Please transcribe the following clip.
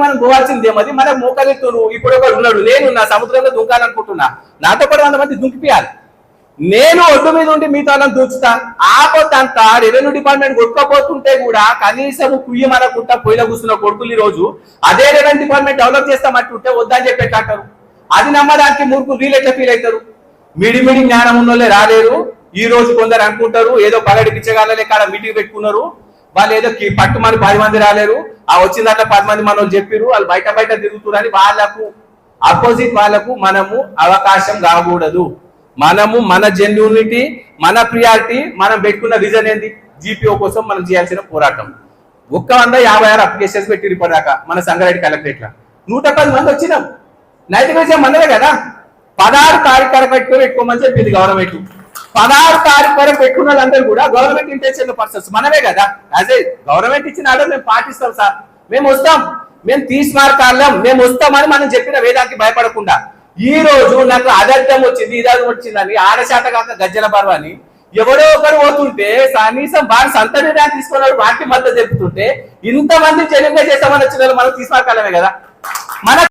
మనం పోవాల్సిందేమది మనకు మోకలెత్తురు. ఇప్పుడు ఒకడు ఉన్నాడు, నేను నా సముద్రంలో దుంకాలనుకుంటున్నా, నాతో పాటు 100 మంది దుంకిపియాలి. నేను ఒడ్డు మీద ఉండి మీతో దూచుతా. ఆపొద్దంతా రెవెన్యూ డిపార్ట్మెంట్ కొట్టుకోపోతుంటే కూడా కనీసం కుయ్యి మనకుంటా పొయ్యిలో కూర్చున్న కొడుకులు ఈ రోజు అదే రెవెన్యూ డిపార్ట్మెంట్ డెవలప్ చేస్తామంటుంటే వద్దని చెప్పేటంటారు. అది నమ్మడానికి మూర్ఖులు వీళ్ళు ఎట్లా ఫీల్ అవుతారు? మిడిమిడి జ్ఞానం ఉన్నోళ్ళే రాలేరు. ఈ రోజు కొందరు అనుకుంటారు ఏదో పగడి పిచ్చగాళ్ళే కాడ మీటింగ్ పెట్టుకున్నారు, వాళ్ళు ఏదో పట్టుమని 10 మంది రాలేరు, ఆ వచ్చిన దాంట్లో 10 మంది మనోళ్ళు చెప్పారు, వాళ్ళు బయట తిరుగుతున్నారు. వాళ్ళకు అపోజిట్ వాళ్ళకు మనము అవకాశం కాకూడదు. మనము మన జెన్యూనిటీ, మన ప్రియారిటీ, మనం పెట్టుకున్న విజన్ ఏంది? జీపీఓ కోసం మనం చేయాల్సిన పోరాటం. 156 అప్లికేషన్స్ పెట్టి ఇప్పటిదాకా మన సంగారెడ్డి కలెక్టరేట్ లో 110 మంది వచ్చినాం. నైతిక విషయం మనదే కదా. 16 తారీఖు వరకు పెట్టుకోమని చెప్పింది గవర్నమెంట్. 16 తారీఖు వరకు పెట్టుకున్న వాళ్ళందరూ కూడా గవర్నమెంట్ ఇంటెన్షన్ పర్సన్స్ మనమే కదా. యాజ్ ఏ గవర్నమెంట్ ఇచ్చిన ఆర్డర్ మేము పాటిస్తాం సార్, మేము వస్తాం, మేము తీసుమార్కాలం, మేము వస్తామని మనం చెప్పిన వేదానికి భయపడకుండా. ఈ రోజు నాకు అదర్థం వచ్చింది, ఇదర్థం వచ్చిందని ఆడశాట కాక గజ్జల పర్వాని ఎవరో ఒకరు పోతుంటే కనీసం వారి సంత నిర్ణయం తీసుకున్నాడు, వాటి మద్దతు చెప్తుంటే ఇంతమంది జనంగా చేస్తామని వచ్చిన మనం తీసుమార్కాలమే కదా. మన